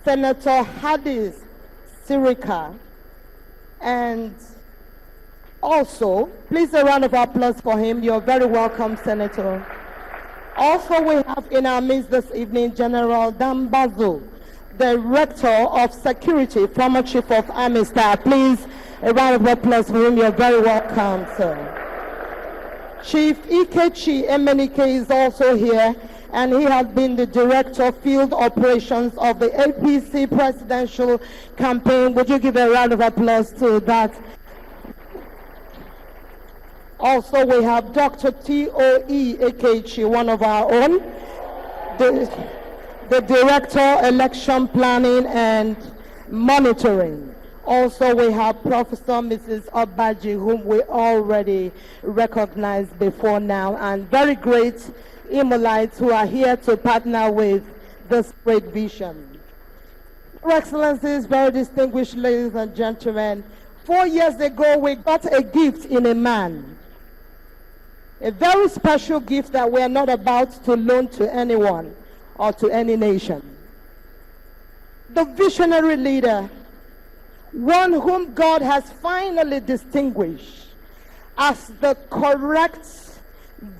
Senator Hadis Sirika, and also, please a round of applause for him. You're very welcome, Senator. Also, we have in our midst this evening General Dambazo, Director of Security, former Chief of Army Staff. Please a round of applause for him. You're very welcome, sir. Chief Ikechi Emenike is also here, and he has been the Director of Field Operations of the APC presidential campaign. Would you give a round of applause to that? Also, we have Dr. T.O.E. Ekechi, one of our own, the Director, Election Planning and Monitoring. Also, we have Professor Mrs. Obaji, whom we already recognized before now, and very great Imolites who are here to partner with this great vision. Your Excellencies, very distinguished ladies and gentlemen, 4 years ago we got a gift in a man. A very special gift that we are not about to loan to anyone or to any nation. The visionary leader, one whom God has finally distinguished as the correct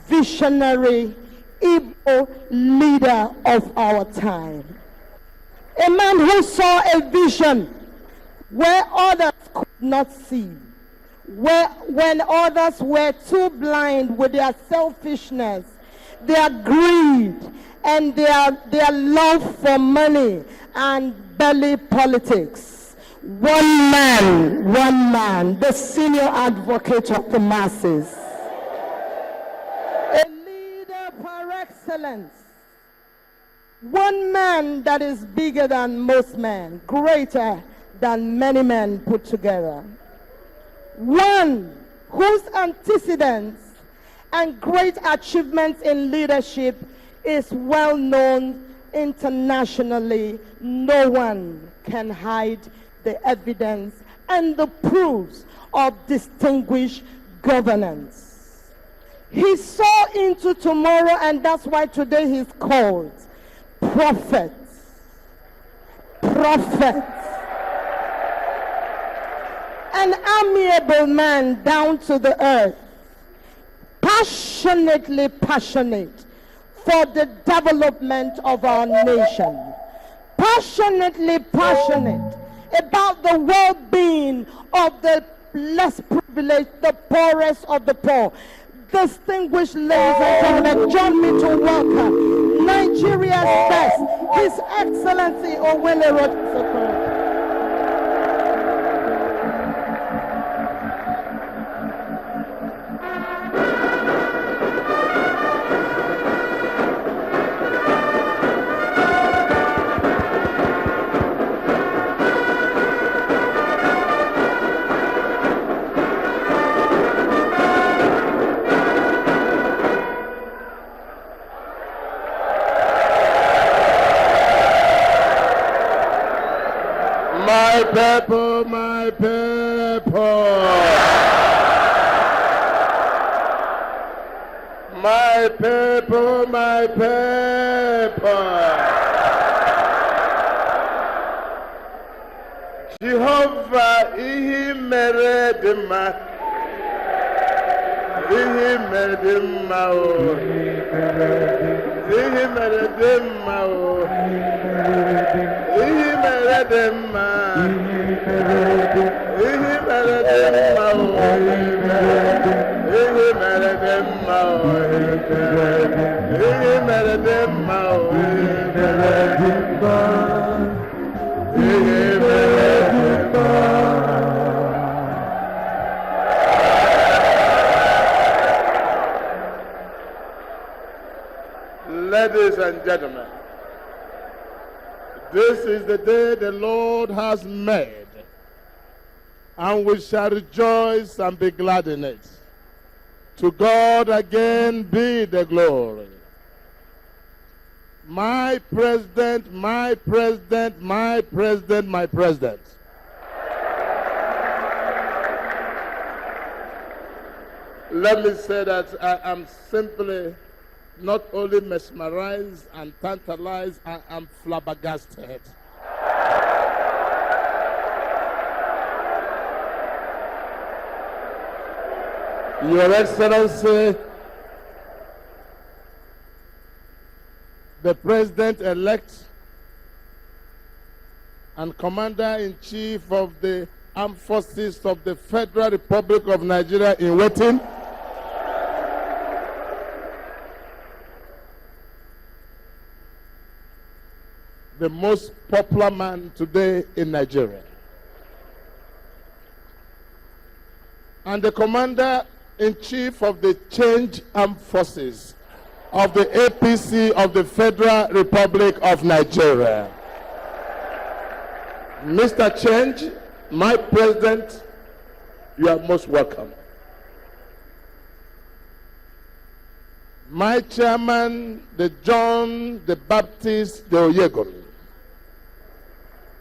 visionary Igbo leader of our time. A man who saw a vision where others could not see, when others were too blind with their selfishness, their greed, and their love for money and belly politics. One man, the senior advocate of the masses. A leader par excellence. One man that is bigger than most men, greater than many men put together. One whose antecedents and great achievements in leadership is well known internationally. No one can hide the evidence and the proofs of distinguished governance. He saw into tomorrow, and that's why today he's called prophet. An amiable man down to the earth, passionately passionate for the development of our nation, passionately passionate about the well-being of the less privileged, the poorest of the poor. Distinguished ladies and gentlemen, join me to welcome Nigeria's best, His Excellency Owerri Rochas Okorocha. My people, my people, my people. Jehovah, He made him, He made him, Ladies and gentlemen, this is the day the Lord has made, and we shall rejoice and be glad in it. To God again be the glory. My president, my president, my president, my president. Let me say that I am simply not only mesmerized and tantalized, I am flabbergasted. Your Excellency, the President-elect and Commander-in-Chief of the Armed Forces of the Federal Republic of Nigeria in waiting, the most popular man today in Nigeria, and the Commander-in-Chief of the Change Armed Forces of the APC of the Federal Republic of Nigeria. Mr. Change, my president, you are most welcome. My chairman, the John the Baptist the Oyegun,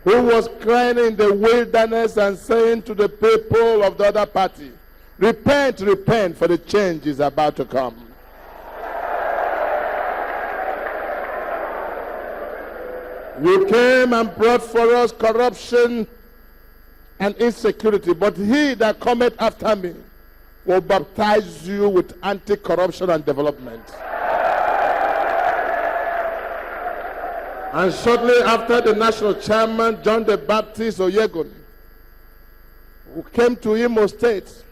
who was crying in the wilderness and saying to the people of the other party, repent, repent, for the change is about to come. You came and brought for us corruption and insecurity, but he that cometh after me will baptize you with anti-corruption and development. And shortly after, the national chairman, John the Baptist Oyegun, who came to Imo State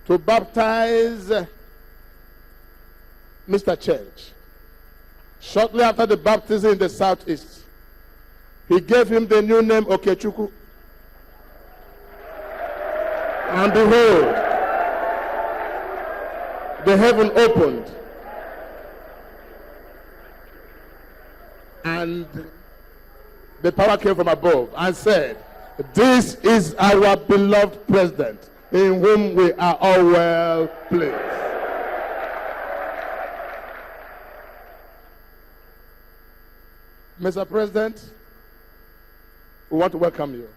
to baptize Mr. Change. Shortly after the baptism in the southeast, he gave him the new name Okechukwu. And behold, the heaven opened, and the power came from above and said, this is our beloved president, in whom we are all well pleased. Mr. President, we want to welcome you.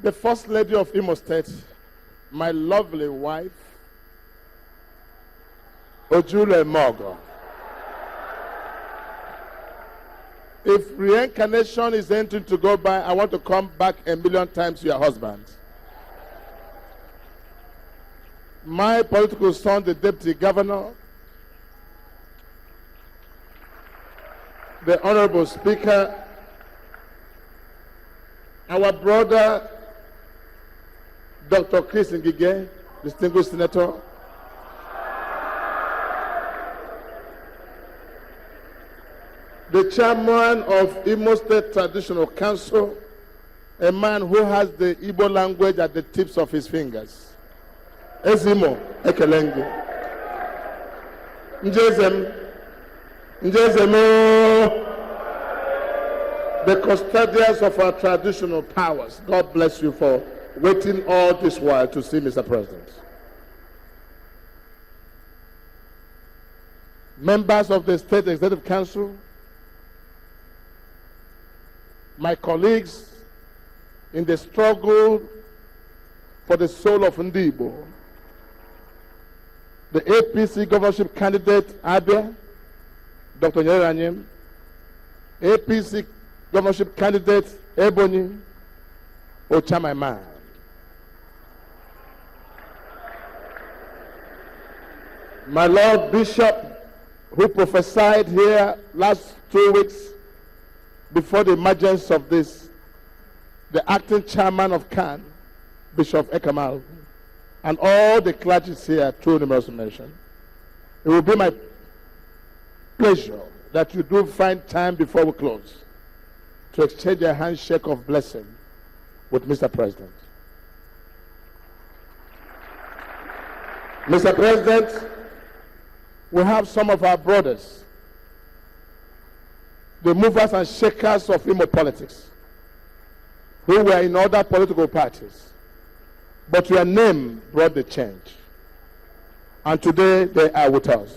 The First Lady of Imo State, my lovely wife, Ojule Mogo. If reincarnation is anything to go by, I want to come back a million times to your husband. My political son, the Deputy Governor, the Honorable Speaker, our brother, Dr. Chris Ngige, distinguished Senator, the chairman of Imo State Traditional Council, a man who has the Igbo language at the tips of his fingers. Ezimo Ekelengi. Njezemo, the custodians of our traditional powers. God bless you for waiting all this while to see Mr. President. Members of the State Executive Council, my colleagues in the struggle for the soul of Ndibo, the APC governorship candidate Abia, Dr. Nyeranyim, APC governorship candidate Ebony Ochamaiman, my Lord Bishop, who prophesied here last 2 weeks before the emergence of this, the acting chairman of CAN, Bishop Ekamal, and all the clergy here, too numerous to mention. It will be my pleasure that you do find time before we close to exchange a handshake of blessing with Mr. President. Mr. President, we have some of our brothers, the movers and shakers of Imo politics, who were in other political parties, but your name brought the change. And today they are with us.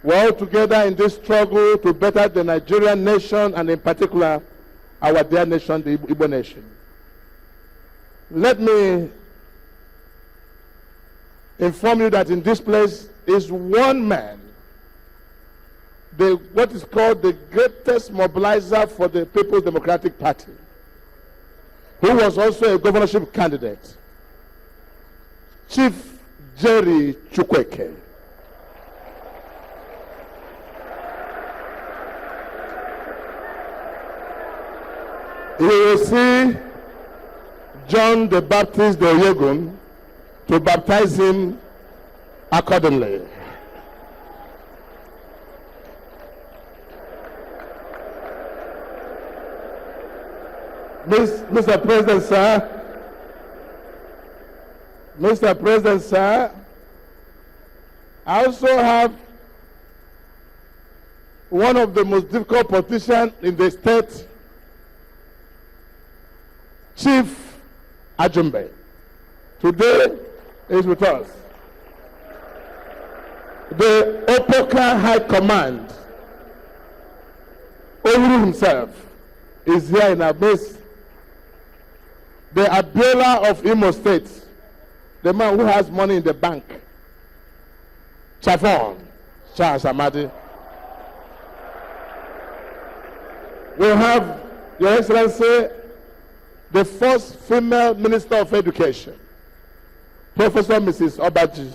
We're all together in this struggle to better the Nigerian nation, and in particular, our dear nation, the Igbo nation. Let me inform you that in this place is one man, what is called the greatest mobilizer for the People's Democratic Party, who was also a governorship candidate, Chief Jerry Chukwueke. You will see John the Baptist the Oyegun to baptize him accordingly. Mr. President, sir, I also have one of the most difficult politicians in the state, Chief Ajumbe. Today is with us. The Opoka High Command, Owerri himself, is here in our midst. The Abiola of Imo State, the man who has money in the bank, Chafon, Charles Amadi. We have, Your Excellency, the first female Minister of Education, Professor Mrs. Obaji.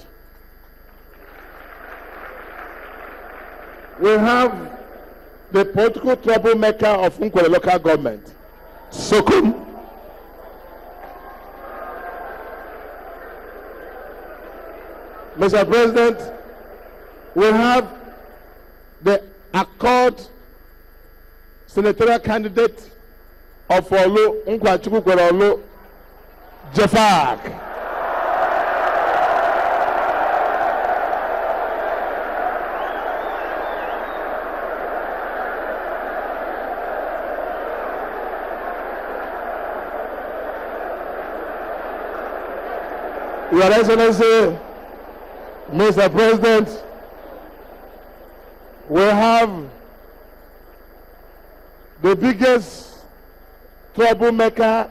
We have the political troublemaker of Nkwele local government, Sokum. Mr. President, we have the Accord senatorial candidate of Olu, Nkwachukwu Olu, Jafak. Your Excellency, Mr. President, we have the biggest troublemaker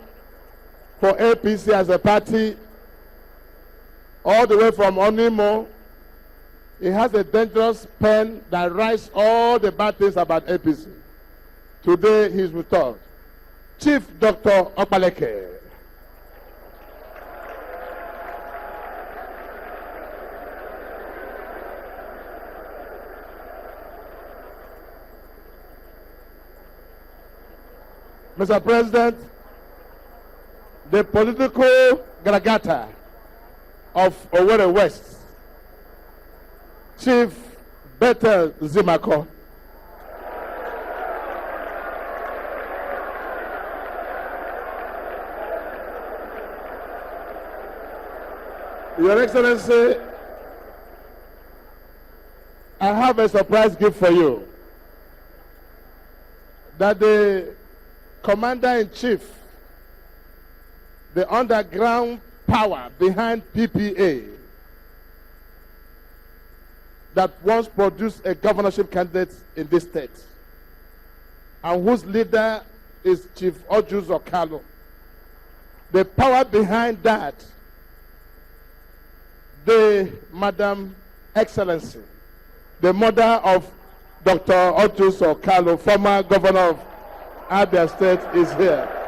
for APC as a party, all the way from Onimo. He has a dangerous pen that writes all the bad things about APC. Today he's with us. Chief Dr. Opaleke. Mr. President, the political Gragata of Owerri West, Chief Bethel Zimako. Your Excellency, I have a surprise gift for you. That the Commander-in-Chief, the underground power behind PPA, that once produced a governorship candidate in this state, and whose leader is Chief Rochas Okorocha. The power behind that, the Madam Excellency, the mother of Dr. Rochas Okorocha, former governor of Abia State, is here.